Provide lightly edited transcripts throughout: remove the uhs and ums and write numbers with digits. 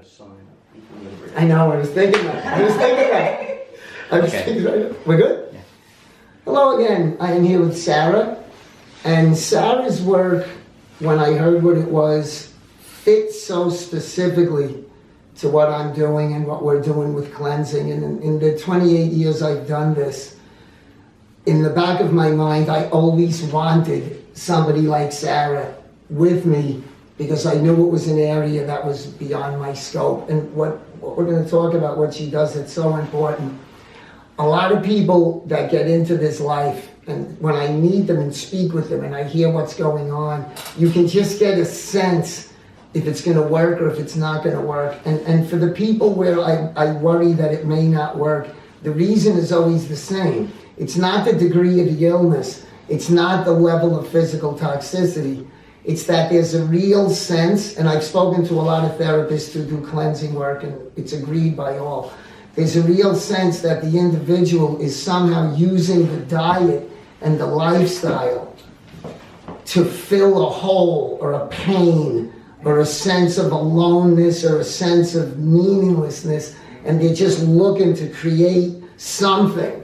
a sign of equilibrium. I know, I was thinking that. We're good? Yeah. Hello again. I am here with Sarah. And Sarah's work, when I heard what it was, fits so specifically to what I'm doing and what we're doing with cleansing. And in the 28 years I've done this, in the back of my mind, I always wanted somebody like Sarah with me because I knew it was an area that was beyond my scope. And what we're going to talk about, what she does, it's so important. A lot of people that get into this life, and when I meet them and speak with them and I hear what's going on, you can just get a sense if it's going to work or if it's not going to work. And for the people where I worry that it may not work, the reason is always the same. It's not the degree of the illness. It's not the level of physical toxicity. It's that there's a real sense, and I've spoken to a lot of therapists who do cleansing work, and it's agreed by all. There's a real sense that the individual is somehow using the diet and the lifestyle to fill a hole or a pain or a sense of aloneness or a sense of meaninglessness, and they're just looking to create something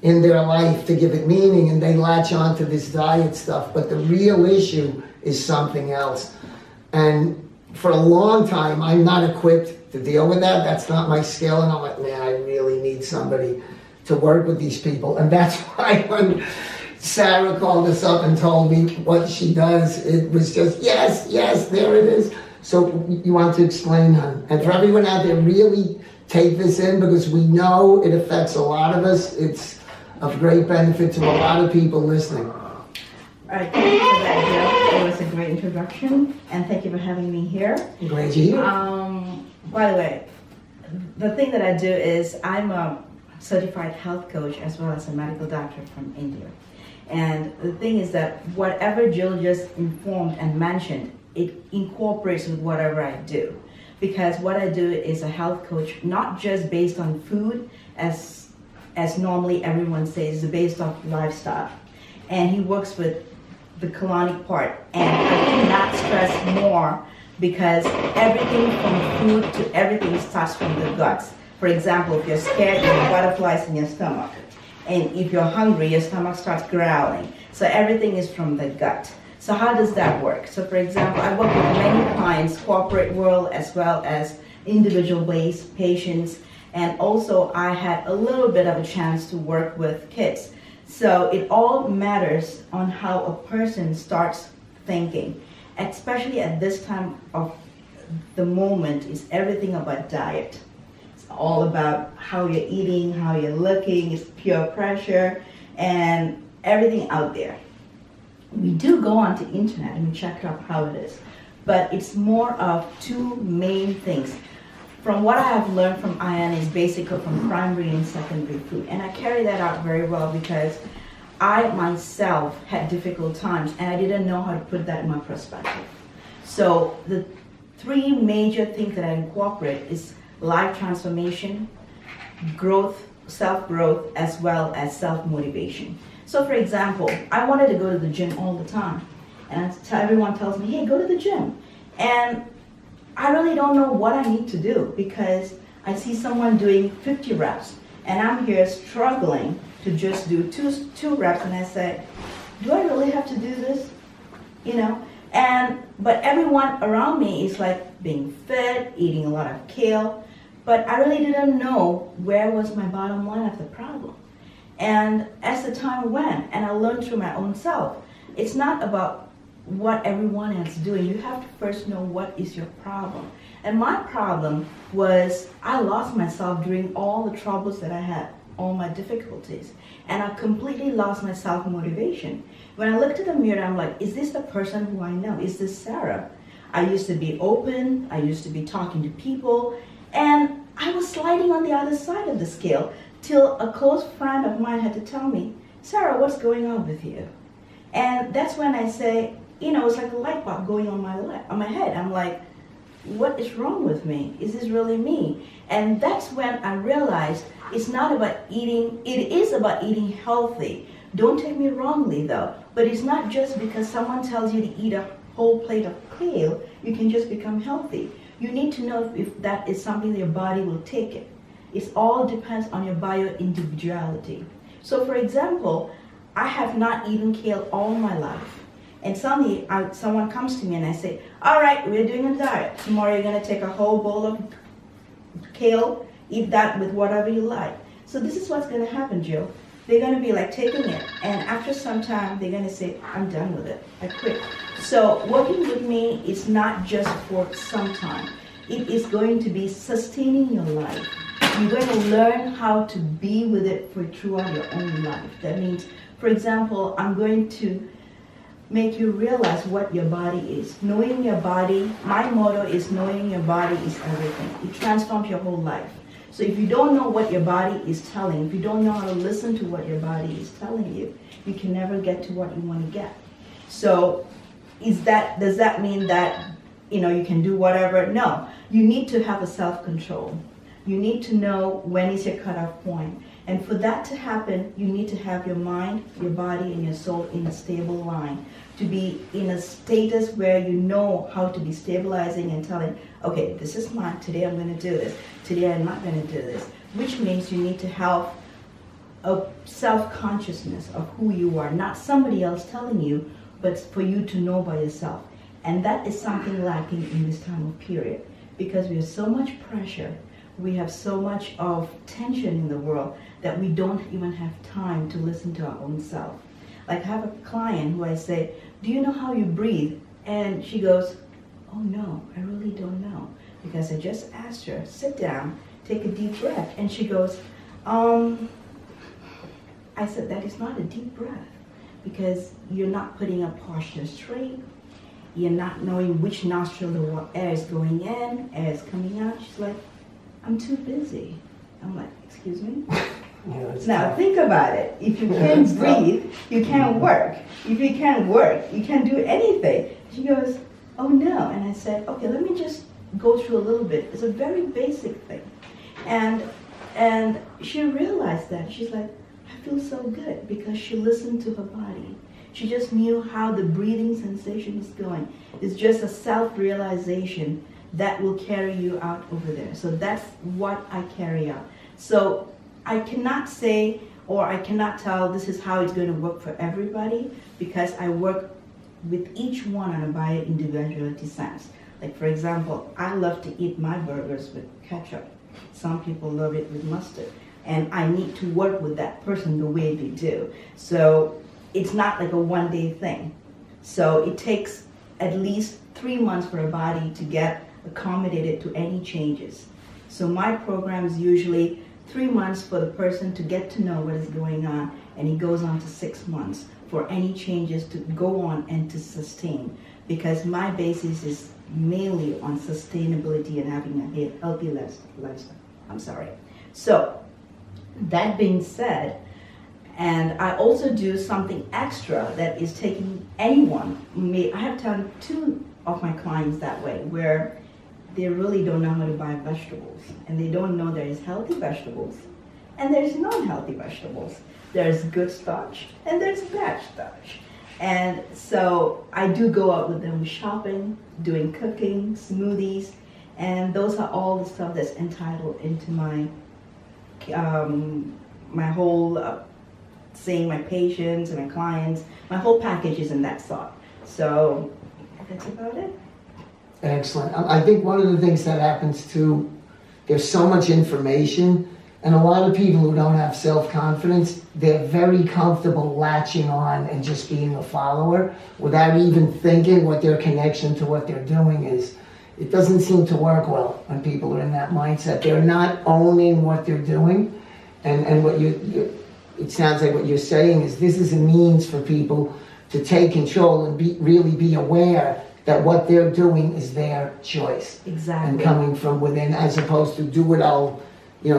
in their life to give it meaning, and they latch on to this diet stuff. But the real issue is something else. And for a long time, I'm not equipped to deal with that. That's not my skill. And I'm like, man, I really need somebody to work with these people. And that's why when Sarah called us up and told me what she does, it was just, yes, there it is. So you want to explain, hon? And for everyone out there, really take this in, because we know it affects a lot of us. It's of great benefit to a lot of people listening. All right, thank you for that, Gil. It was a great introduction, and thank you for having me here. I'm glad you're here. By the way, the thing that I do is I'm a certified health coach as well as a medical doctor from India. And the thing is that whatever Jill just informed and mentioned, it incorporates with whatever I do. Because what I do is a health coach, not just based on food, as normally everyone says, based off lifestyle. And he works with the colonic part. And I cannot stress more, because everything from food to everything starts from the guts. For example, if you're scared, you have butterflies in your stomach. And if you're hungry, your stomach starts growling. So everything is from the gut. So how does that work? So for example, I work with many clients, corporate world as well as individual-based patients. And also I had a little bit of a chance to work with kids. So it all matters on how a person starts thinking, especially at this time of the moment. Is everything about diet. It's all about how you're eating, how you're looking. It's peer pressure and everything out there. We do go onto internet and we check out how it is, but it's more of two main things. From what I have learned from IAN is basically from primary and secondary food, and I carry that out very well because I myself had difficult times and I didn't know how to put that in my perspective. So the three major things that I incorporate is life transformation, growth, self-growth, as well as self-motivation. So for example, I wanted to go to the gym all the time, and everyone tells me, hey, go to the gym. And I really don't know what I need to do, because I see someone doing 50 reps and I'm here struggling to just do two reps, and I say, do I really have to do this? You know? But everyone around me is like being fit, eating a lot of kale, but I really didn't know where was my bottom line of the problem. And as the time went, and I learned through my own self, it's not about what everyone else is doing. You have to first know what is your problem. And my problem was I lost myself during all the troubles that I had, all my difficulties. And I completely lost my self-motivation. When I looked in the mirror, I'm like, is this the person who I know? Is this Sarah? I used to be open. I used to be talking to people. And I was sliding on the other side of the scale, till a close friend of mine had to tell me, Sarah, what's going on with you? And that's when I say, you know, it's like a light bulb going on my head. I'm like, what is wrong with me? Is this really me? And that's when I realized it's not about eating, it is about eating healthy. Don't take me wrongly though, but it's not just because someone tells you to eat a whole plate of kale, you can just become healthy. You need to know if that is something that your body will take it. It all depends on your bio-individuality. So for example, I have not eaten kale all my life. And suddenly someone comes to me and I say, all right, we're doing a diet. Tomorrow you're gonna take a whole bowl of kale, eat that with whatever you like. So this is what's gonna happen, Jill. They're gonna be like taking it, and after some time, they're gonna say, I'm done with it, I quit. So working with me is not just for some time. It is going to be sustaining your life. You're going to learn how to be with it for throughout your own life. That means, for example, I'm going to make you realize what your body is. Knowing your body, my motto is knowing your body is everything. It transforms your whole life. So if you don't know what your body is telling, if you don't know how to listen to what your body is telling you, you can never get to what you want to get. So does that mean that you can do whatever? No. You need to have a self-control. You need to know when is your cutoff point. And for that to happen, you need to have your mind, your body, and your soul in a stable line. To be in a status where you know how to be stabilizing and telling, okay, this is mine, today I'm going to do this, today I'm not going to do this. Which means you need to have a self-consciousness of who you are, not somebody else telling you, but for you to know by yourself. And that is something lacking in this time of period, because we have so much pressure, we have so much of tension in the world that we don't even have time to listen to our own self. Like I have a client who I say, do you know how you breathe? And she goes, oh no, I really don't know. Because I just asked her, sit down, take a deep breath. And she goes, I said, that is not a deep breath, because you're not putting a posture straight. You're not knowing which nostril the air is going in, air is coming out. She's like, I'm too busy. I'm like, excuse me? Now think about it. If you can't breathe, you can't work. If you can't work, you can't do anything. She goes, oh no. And I said, okay, let me just go through a little bit. It's a very basic thing. And she realized that. She's like, I feel so good, because she listened to her body. She just knew how the breathing sensation is going. It's just a self-realization that will carry you out over there. So that's what I carry out. So I cannot say, or I cannot tell this is how it's going to work for everybody, because I work with each one on a bio-individuality sense. Like for example, I love to eat my burgers with ketchup. Some people love it with mustard. And I need to work with that person the way they do. So it's not like a one-day thing. So it takes at least 3 months for a body to get accommodated to any changes. So my program is usually 3 months for the person to get to know what is going on, and it goes on to 6 months for any changes to go on and to sustain. Because my basis is mainly on sustainability and having a healthy lifestyle. I'm sorry. So that being said, and I also do something extra that is taking anyone. I have done 2 of my clients that way, where they really don't know how to buy vegetables, and they don't know there is healthy vegetables and there's non-healthy vegetables. There's good starch and there's bad starch. And so I do go out with them shopping, doing cooking, smoothies, and those are all the stuff that's entitled into my my whole seeing my patients and my clients. My whole package is in that sort. So that's about it. Excellent. I think one of the things that happens too, there's so much information, and a lot of people who don't have self-confidence, they're very comfortable latching on and just being a follower without even thinking what their connection to what they're doing is. It doesn't seem to work well when people are in that mindset. They're not owning what they're doing, and what it sounds like what you're saying is this is a means for people to take control and really be aware that what they're doing is their choice. Exactly. And coming from within, as opposed to do it all,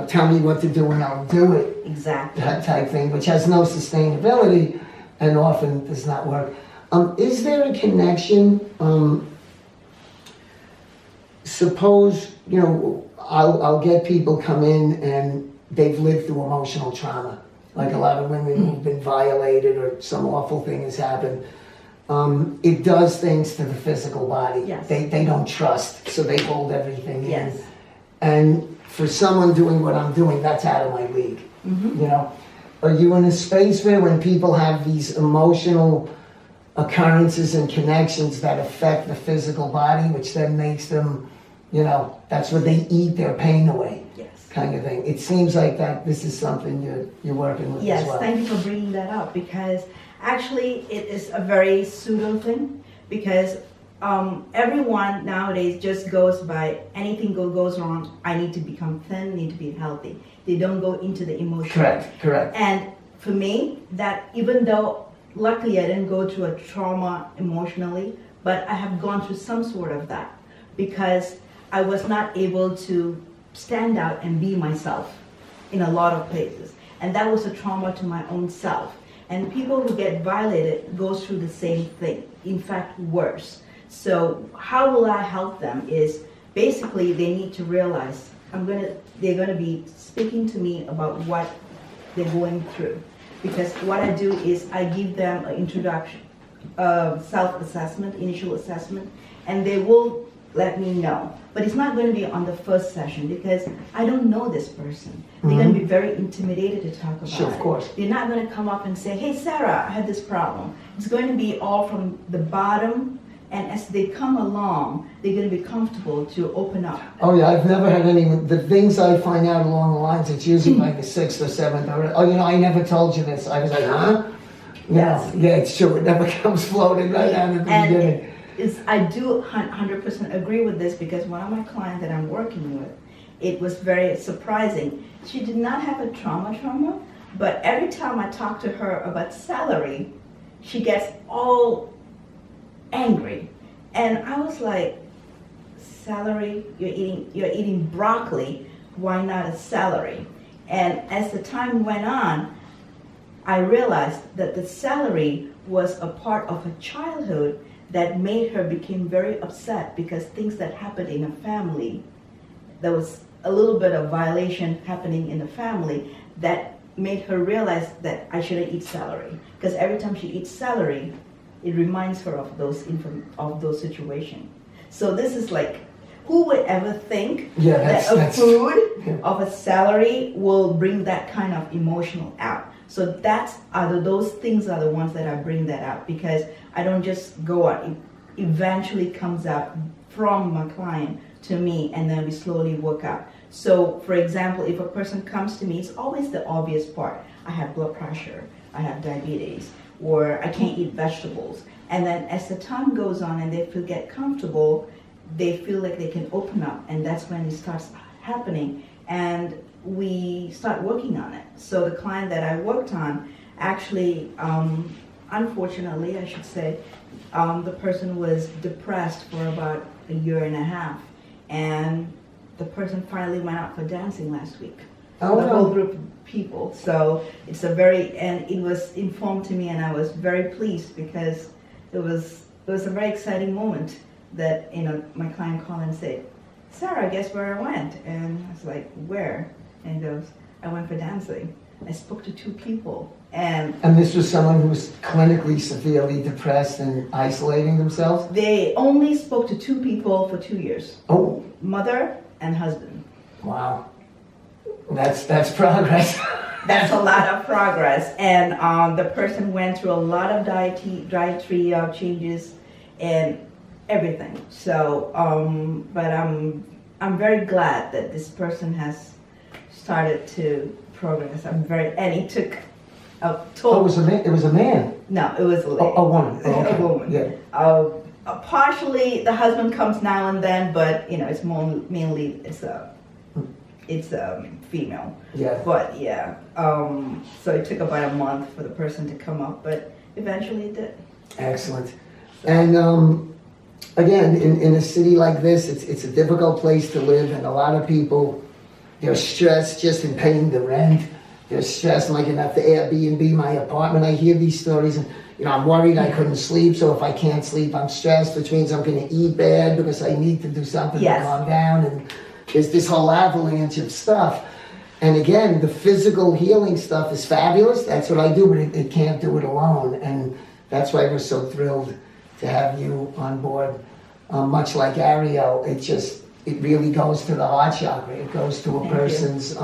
tell me what to do and I'll do it. Exactly. That type thing, which has no sustainability and often does not work. Is there a connection? Suppose, I'll get people come in and they've lived through emotional trauma. Like a lot of women who've been violated or some awful thing has happened. it does things to the physical body. Yes. They don't trust, so they hold everything in. Yes. And for someone doing what I'm doing, that's out of my league. Mm-hmm. You know, are you in a space where when people have these emotional occurrences and connections that affect the physical body, which then makes them, you know, that's where they eat their pain away, Yes. kind of thing. It seems like that this is something you're working with Yes, as well. thank you for bringing that up, because actually it is a very pseudo thing, because everyone nowadays just goes by anything goes wrong, I need to become thin, need to be healthy. They don't go into the emotion. Correct. And for me, that even though luckily I didn't go through a trauma emotionally, but I have gone through some sort of that, because I was not able to stand out and be myself in a lot of places. And that was a trauma to my own self. And people who get violated goes through the same thing, in fact worse. So how will I help them is basically they need to realize they're gonna be speaking to me about what they're going through. Because what I do is I give them an introduction, self-assessment, initial assessment, and they will let me know. But it's not going to be on the first session, because I don't know this person. They're going to be very intimidated to talk about Sure, of course. it. They're not going to come up and say, hey Sarah, I had this problem. It's going to be all from the bottom, and as they come along, they're going to be comfortable to open up. Oh yeah, I've never had anyone, the things I find out along the lines, it's usually like the 6th or 7th, or, oh, you know, I never told you this. I was like, huh? Yes. Yeah, it's true, it never comes floating right out at the beginning. I do 100% agree with this, because one of my clients that I'm working with, it was very surprising. She did not have a trauma, but every time I talk to her about salary, she gets all angry. And I was like, salary, you're eating broccoli, why not a salary? And as the time went on, I realized that the salary was a part of her childhood that made her become very upset, because things that happened in a family, there was a little bit of violation happening in the family that made her realize that I shouldn't eat celery, because every time she eats celery, it reminds her of those situations. So this is like, who would ever think that a food of a celery will bring that kind of emotional out? So those things are the ones that I bring that out, because I don't just go out. It eventually comes out from my client to me, and then we slowly work out. So for example, if a person comes to me, it's always the obvious part. I have blood pressure, I have diabetes, or I can't eat vegetables. And then as the time goes on and they get comfortable, they feel like they can open up, and that's when it starts happening. And we start working on it. So the client that I worked on, actually, unfortunately, I should say, the person was depressed for about a year and a half, and the person finally went out for dancing last week. Oh, the whole group of people. So it's and it was informed to me, and I was very pleased, because it was a very exciting moment that, you know, my client called and said, Sarah, guess where I went? And I was like, where? And he goes, I went for dancing. I spoke to 2 people. And this was someone who was clinically severely depressed and isolating themselves? They only spoke to 2 people for 2 years. Oh. Mother and husband. Wow. That's progress. That's a lot of progress. And the person went through a lot of dietary changes and everything. So, but I'm very glad that this person has started to progress. And it took a total. Oh, it was a man? No, it was a lady. A woman. Oh, okay. A woman. Yeah. Partially, the husband comes now and then, but, you know, it's mainly it's female. Yeah. But yeah, so it took about a month for the person to come up, but eventually it did. Excellent. And again, in a city like this, it's a difficult place to live, and a lot of people, they're stressed just in paying the rent. They're stressed, like, enough to Airbnb my apartment. I hear these stories, and, you know, I'm worried I couldn't sleep, so if I can't sleep, I'm stressed, which means I'm going to eat bad because I need to do something to calm down, and there's this whole avalanche of stuff. And again, the physical healing stuff is fabulous. That's what I do, but it can't do it alone. And that's why we're so thrilled to have you on board. Much like Ariel, it really goes to the heart chakra. It goes to a person's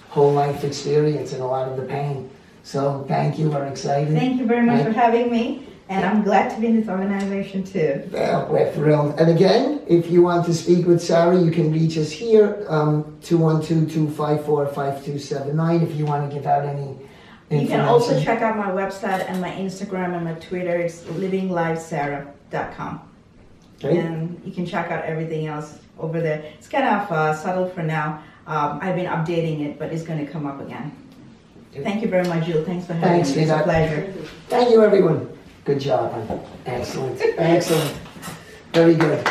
whole life experience and a lot of the pain. So thank you, we're excited. Thank you very much for having me, and I'm glad to be in this organization too. Well, we're thrilled. And again, if you want to speak with Sarah, you can reach us here, 212-254-5279, if you want to give out any information. You can also check out my website and my Instagram and my Twitter. It's livinglifesarah.com. Okay. And you can check out everything else over there. It's kind of subtle for now. I've been updating it, but it's going to come up again. Thank you very much, Jill. Thanks for having me. It's a pleasure. Thank you, everyone. Good job, hon. Excellent. Excellent. Very good.